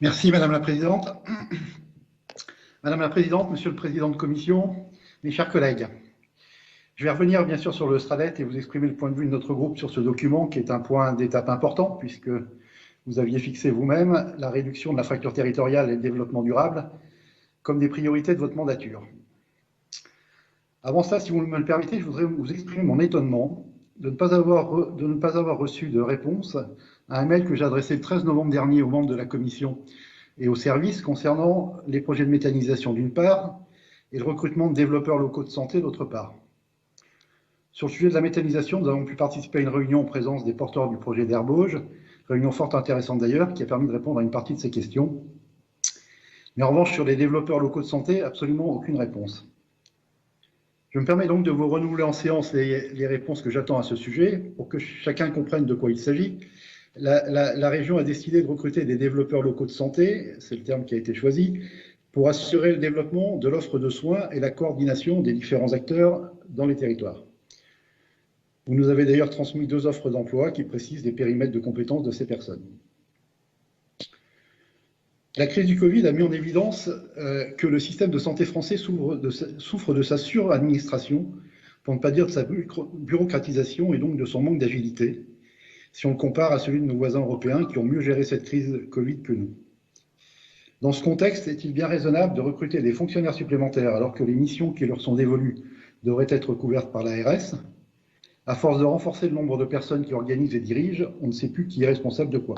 Merci Madame la Présidente. Madame la Présidente, Monsieur le Président de Commission, mes chers collègues, je vais revenir bien sûr sur le SRADET et vous exprimer le point de vue de notre groupe sur ce document qui est un point d'étape important puisque vous aviez fixé vous-même la réduction de la fracture territoriale et le développement durable comme des priorités de votre mandature. Avant ça, si vous me le permettez, je voudrais vous exprimer mon étonnement de ne pas avoir reçu de réponse à un mail que j'ai adressé le 13 novembre dernier aux membres de la Commission et aux services concernant les projets de méthanisation d'une part et le recrutement de développeurs locaux de santé d'autre part. Sur le sujet de la méthanisation, nous avons pu participer à une réunion en présence des porteurs du projet d'Herbauge, réunion fort intéressante d'ailleurs, qui a permis de répondre à une partie de ces questions. Mais en revanche, sur les développeurs locaux de santé, absolument aucune réponse. Je me permets donc de vous renouveler en séance les réponses que j'attends à ce sujet, pour que chacun comprenne de quoi il s'agit. La région a décidé de recruter des développeurs locaux de santé, c'est le terme qui a été choisi, pour assurer le développement de l'offre de soins et la coordination des différents acteurs dans les territoires. Vous nous avez d'ailleurs transmis 2 offres d'emploi qui précisent les périmètres de compétences de ces personnes. La crise du Covid a mis en évidence que le système de santé français souffre de sa suradministration, pour ne pas dire de sa bureaucratisation et donc de son manque d'agilité, si on le compare à celui de nos voisins européens qui ont mieux géré cette crise Covid que nous. Dans ce contexte, est-il bien raisonnable de recruter des fonctionnaires supplémentaires alors que les missions qui leur sont dévolues devraient être couvertes par l'ARS? À force de renforcer le nombre de personnes qui organisent et dirigent, on ne sait plus qui est responsable de quoi.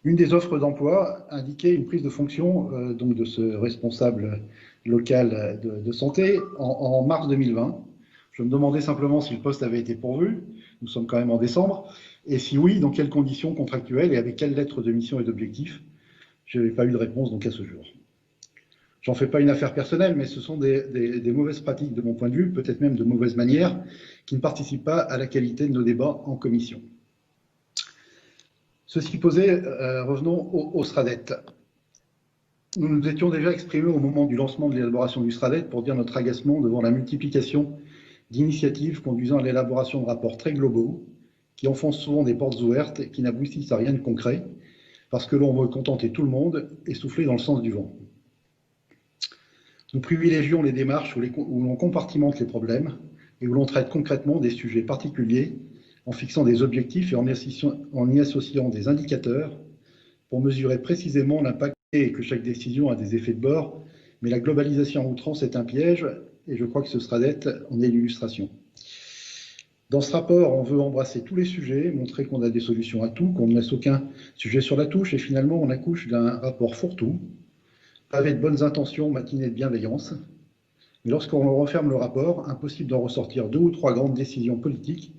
Une des offres d'emploi indiquait une prise de fonction donc de ce responsable local de santé en mars 2020. Je me demandais simplement si le poste avait été pourvu, nous sommes quand même en décembre, et si oui, dans quelles conditions contractuelles et avec quelles lettres de mission et d'objectifs. Je n'ai pas eu de réponse donc à ce jour. J'en fais pas une affaire personnelle, mais ce sont des mauvaises pratiques de mon point de vue, peut-être même de mauvaises manières, qui ne participent pas à la qualité de nos débats en commission. Ceci posé, revenons au SRADET. Nous nous étions déjà exprimés au moment du lancement de l'élaboration du SRADET pour dire notre agacement devant la multiplication d'initiatives conduisant à l'élaboration de rapports très globaux, qui enfoncent souvent des portes ouvertes et qui n'aboutissent à rien de concret, parce que l'on veut contenter tout le monde et souffler dans le sens du vent. Nous privilégions les démarches où l'on compartimente les problèmes et où l'on traite concrètement des sujets particuliers en fixant des objectifs et en y associant des indicateurs pour mesurer précisément l'impact et que chaque décision a des effets de bord, mais la globalisation en outrance est un piège et je crois que ce SRADET en est l'illustration. Dans ce rapport, on veut embrasser tous les sujets, montrer qu'on a des solutions à tout, qu'on ne laisse aucun sujet sur la touche et finalement on accouche d'un rapport fourre-tout, pavé de bonnes intentions, matiné de bienveillance. Mais lorsqu'on referme le rapport, impossible d'en ressortir 2 ou 3 grandes décisions politiques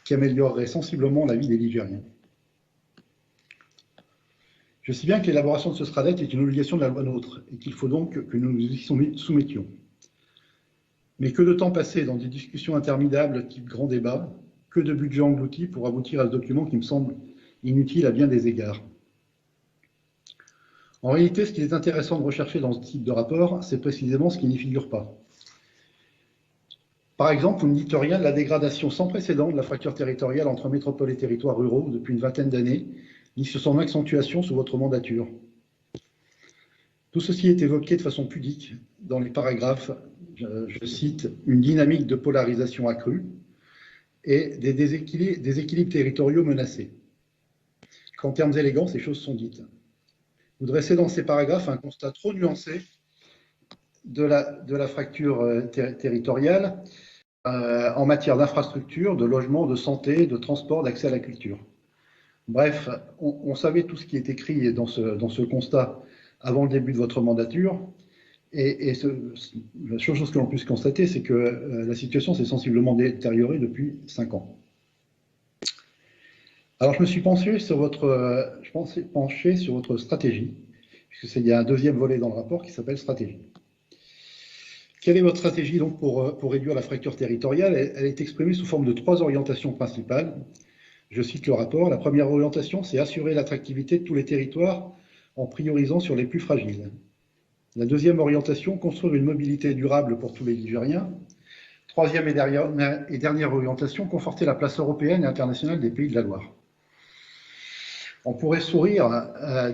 qui amélioreraient sensiblement la vie des Ligériens. Je sais bien que l'élaboration de ce SRADET est une obligation de la loi NOTRe et qu'il faut donc que nous nous y soumettions. Mais que de temps passé dans des discussions interminables type grand débat, que de budget englouti pour aboutir à ce document qui me semble inutile à bien des égards. En réalité, ce qu'il est intéressant de rechercher dans ce type de rapport, c'est précisément ce qui n'y figure pas. Par exemple, vous ne dites rien de la dégradation sans précédent de la fracture territoriale entre métropoles et territoires ruraux depuis une vingtaine d'années, ni sur son accentuation sous votre mandature. Tout ceci est évoqué de façon pudique dans les paragraphes, je cite, une dynamique de polarisation accrue et des déséquilibres territoriaux menacés. Qu'en termes élégants, ces choses sont dites. Vous dressez dans ces paragraphes un constat trop nuancé de la fracture territoriale en matière d'infrastructure, de logement, de santé, de transport, d'accès à la culture. Bref, on savait tout ce qui est écrit dans ce constat avant le début de votre mandature. Et la seule chose que l'on puisse constater, c'est que la situation s'est sensiblement détériorée depuis 5 ans. Alors, je me suis penché sur votre stratégie, puisqu'il y a un deuxième volet dans le rapport qui s'appelle stratégie. Quelle est votre stratégie donc pour réduire la fracture territoriale? Elle est exprimée sous forme de 3 orientations principales. Je cite le rapport. La première orientation, c'est assurer l'attractivité de tous les territoires en priorisant sur les plus fragiles. La deuxième orientation, construire une mobilité durable pour tous les Ligériens. Troisième et dernière orientation, conforter la place européenne et internationale des Pays de la Loire. On pourrait sourire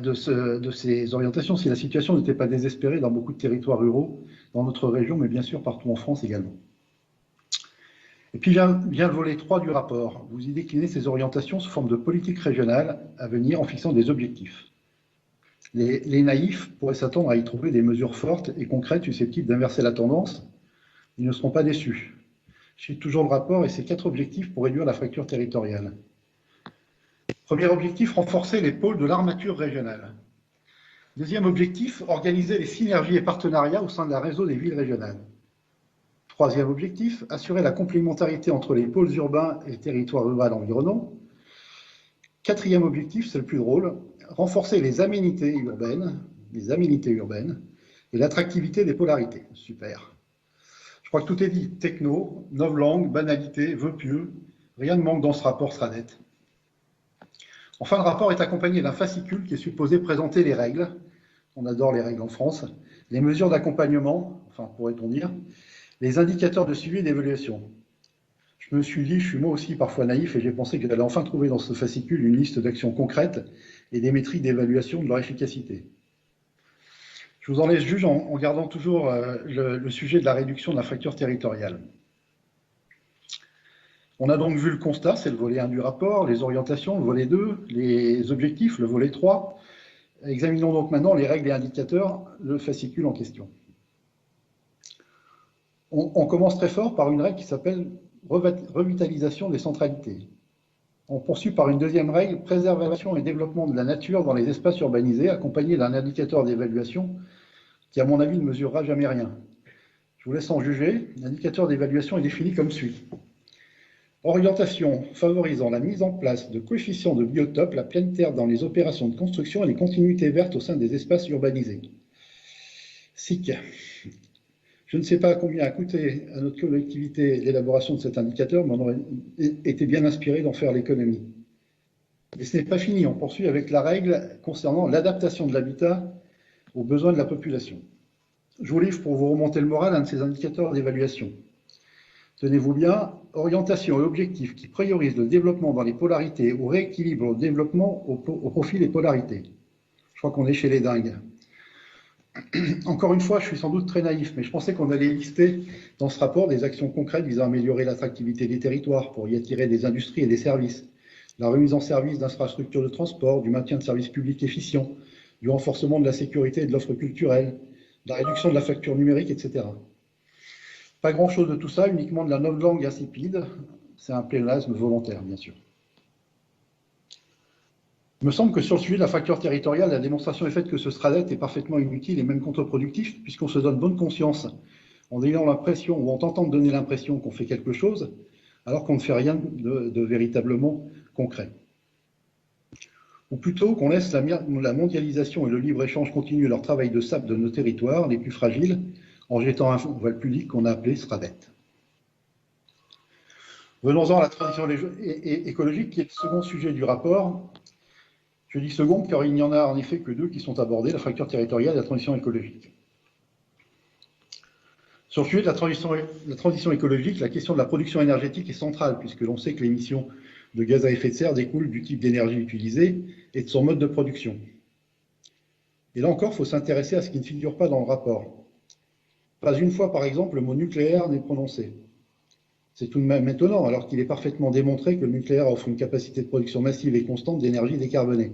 de ces orientations si la situation n'était pas désespérée dans beaucoup de territoires ruraux, dans notre région, mais bien sûr partout en France également. Et puis vient le volet 3 du rapport. Vous y déclinez ces orientations sous forme de politique régionale à venir en fixant des objectifs. Les naïfs pourraient s'attendre à y trouver des mesures fortes et concrètes susceptibles d'inverser la tendance. Ils ne seront pas déçus. Je cite toujours le rapport et ses 4 objectifs pour réduire la fracture territoriale. Premier objectif, renforcer les pôles de l'armature régionale. Deuxième objectif, organiser les synergies et partenariats au sein de la réseau des villes régionales. Troisième objectif, assurer la complémentarité entre les pôles urbains et les territoires ruraux environnants. Quatrième objectif, c'est le plus drôle, renforcer les aménités urbaines et l'attractivité des polarités. Super. Je crois que tout est dit. Techno, novlangue, banalité, vœux pieux. Rien ne manque dans ce rapport SRADET. Enfin, le rapport est accompagné d'un fascicule qui est supposé présenter les règles. On adore les règles en France. Les mesures d'accompagnement, enfin, pourrait-on dire, les indicateurs de suivi et d'évaluation. Je me suis dit, je suis moi aussi parfois naïf et j'ai pensé que j'allais enfin trouver dans ce fascicule une liste d'actions concrètes et des métriques d'évaluation de leur efficacité. Je vous en laisse juge en gardant toujours le sujet de la réduction de la fracture territoriale. On a donc vu le constat, c'est le volet 1 du rapport, les orientations, le volet 2, les objectifs, le volet 3. Examinons donc maintenant les règles et indicateurs, le fascicule en question. On commence très fort par une règle qui s'appelle revitalisation des centralités. On poursuit par une deuxième règle, préservation et développement de la nature dans les espaces urbanisés, accompagné d'un indicateur d'évaluation qui, à mon avis, ne mesurera jamais rien. Je vous laisse en juger. L'indicateur d'évaluation est défini comme suit. Orientation favorisant la mise en place de coefficients de biotope, la pleine terre dans les opérations de construction et les continuités vertes au sein des espaces urbanisés. SIC. Je ne sais pas combien a coûté à notre collectivité l'élaboration de cet indicateur, mais on aurait été bien inspiré d'en faire l'économie. Et ce n'est pas fini, on poursuit avec la règle concernant l'adaptation de l'habitat aux besoins de la population. Je vous livre pour vous remonter le moral un de ces indicateurs d'évaluation. Tenez-vous bien, orientation et objectifs qui priorisent le développement dans les polarités ou rééquilibrent le développement au profit des polarités. Je crois qu'on est chez les dingues. Encore une fois, je suis sans doute très naïf, mais je pensais qu'on allait lister dans ce rapport des actions concrètes visant à améliorer l'attractivité des territoires pour y attirer des industries et des services, la remise en service d'infrastructures de transport, du maintien de services publics efficients, du renforcement de la sécurité et de l'offre culturelle, de la réduction de la facture numérique, etc. Pas grand-chose de tout ça, uniquement de la novlangue insipide. C'est un pléonasme volontaire, bien sûr. Il me semble que sur le sujet de la fracture territoriale, la démonstration est faite que ce SRADET est parfaitement inutile et même contre-productif, puisqu'on se donne bonne conscience en ayant l'impression ou en tentant de donner l'impression qu'on fait quelque chose, alors qu'on ne fait rien de véritablement concret. Ou plutôt qu'on laisse la mondialisation et le libre-échange continuer leur travail de sape de nos territoires les plus fragiles, en jetant un voile pudique qu'on a appelé SRADET. Venons-en à la transition écologique, qui est le second sujet du rapport. Je dis second car il n'y en a en effet que 2 qui sont abordés, la fracture territoriale et la transition écologique. Sur le sujet de la transition écologique, la question de la production énergétique est centrale, puisque l'on sait que l'émission de gaz à effet de serre découle du type d'énergie utilisée et de son mode de production. Et là encore, il faut s'intéresser à ce qui ne figure pas dans le rapport. Pas une fois, par exemple, le mot nucléaire n'est prononcé. C'est tout de même étonnant, alors qu'il est parfaitement démontré que le nucléaire offre une capacité de production massive et constante d'énergie décarbonée.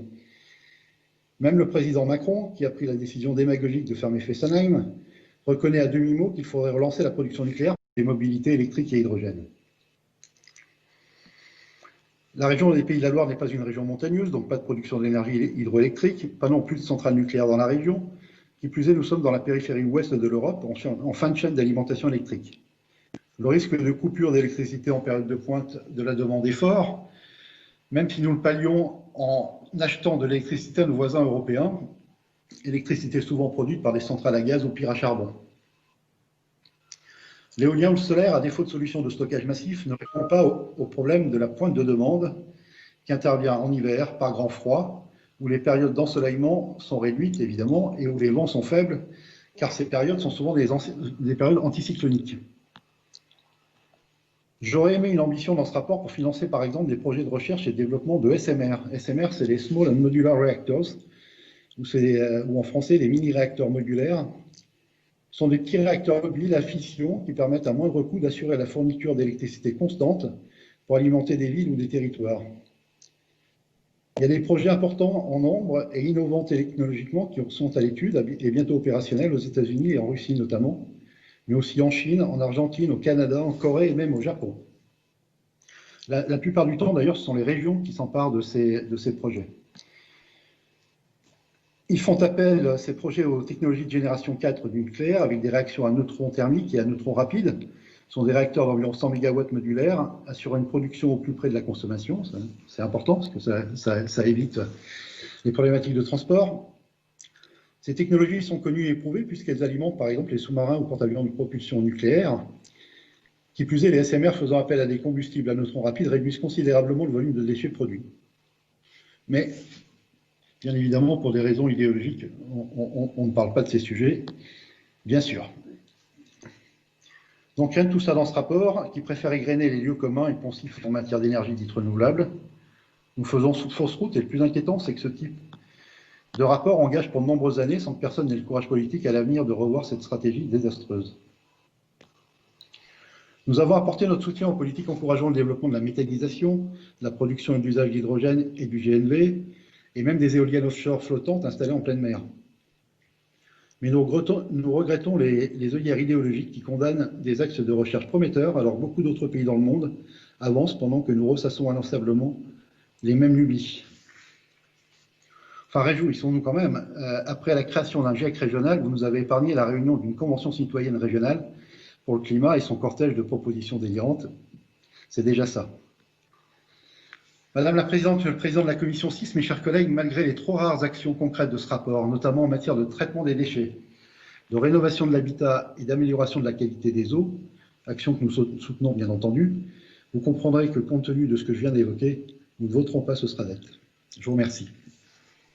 Même le président Macron, qui a pris la décision démagogique de fermer Fessenheim, reconnaît à demi-mot qu'il faudrait relancer la production nucléaire pour les mobilités électriques et hydrogène. La région des Pays de la Loire n'est pas une région montagneuse, donc pas de production d'énergie hydroélectrique, pas non plus de centrales nucléaires dans la région. Qui plus est, nous sommes dans la périphérie ouest de l'Europe, en fin de chaîne d'alimentation électrique. Le risque de coupure d'électricité en période de pointe de la demande est fort, même si nous le pallions en achetant de l'électricité à nos voisins européens, électricité souvent produite par des centrales à gaz ou pire à charbon. L'éolien ou le solaire, à défaut de solution de stockage massif, ne répond pas au problème de la pointe de demande qui intervient en hiver par grand froid, où les périodes d'ensoleillement sont réduites évidemment et où les vents sont faibles, car ces périodes sont souvent des périodes anticycloniques. J'aurais aimé une ambition dans ce rapport pour financer par exemple des projets de recherche et de développement de SMR. SMR, c'est les Small and Modular Reactors, ou en français les mini-réacteurs modulaires. Ce sont des petits réacteurs mobiles à fission qui permettent à moindre coût d'assurer la fourniture d'électricité constante pour alimenter des villes ou des territoires. Il y a des projets importants en nombre et innovants technologiquement qui sont à l'étude et bientôt opérationnels aux États-Unis et en Russie notamment, mais aussi en Chine, en Argentine, au Canada, en Corée et même au Japon. La plupart du temps, d'ailleurs, ce sont les régions qui s'emparent de ces projets. Ils font appel, ces projets, aux technologies de génération 4 du nucléaire avec des réactions à neutrons thermiques et à neutrons rapides. Ce sont des réacteurs d'environ 100 MW modulaires, assurant une production au plus près de la consommation. C'est important parce que ça évite les problématiques de transport. Ces technologies sont connues et éprouvées puisqu'elles alimentent par exemple les sous-marins ou porte-avions de propulsion nucléaire. Qui plus est, les SMR faisant appel à des combustibles à neutrons rapides réduisent considérablement le volume de déchets produits. Mais, bien évidemment, pour des raisons idéologiques, on ne parle pas de ces sujets, bien sûr. Donc rien de tout ça dans ce rapport, qui préfère égrener les lieux communs et poncifs en matière d'énergie dite renouvelable. Nous faisons fausse route et le plus inquiétant, c'est que ce type de rapport engage pour de nombreuses années sans que personne n'ait le courage politique à l'avenir de revoir cette stratégie désastreuse. Nous avons apporté notre soutien aux politiques encourageant le développement de la méthanisation, de la production et de l'usage d'hydrogène et du GNV, et même des éoliennes offshore flottantes installées en pleine mer. Mais nous regrettons les œillères idéologiques qui condamnent des axes de recherche prometteurs, alors beaucoup d'autres pays dans le monde avancent pendant que nous ressassons inlassablement les mêmes lubies. Enfin, réjouissons-nous quand même. Après la création d'un GIEC régional, vous nous avez épargné la réunion d'une convention citoyenne régionale pour le climat et son cortège de propositions délirantes. C'est déjà ça. Madame la Présidente, Monsieur le Président de la Commission 6, mes chers collègues, malgré les trop rares actions concrètes de ce rapport, notamment en matière de traitement des déchets, de rénovation de l'habitat et d'amélioration de la qualité des eaux, actions que nous soutenons bien entendu, vous comprendrez que compte tenu de ce que je viens d'évoquer, nous ne voterons pas ce SRADET. Je vous remercie.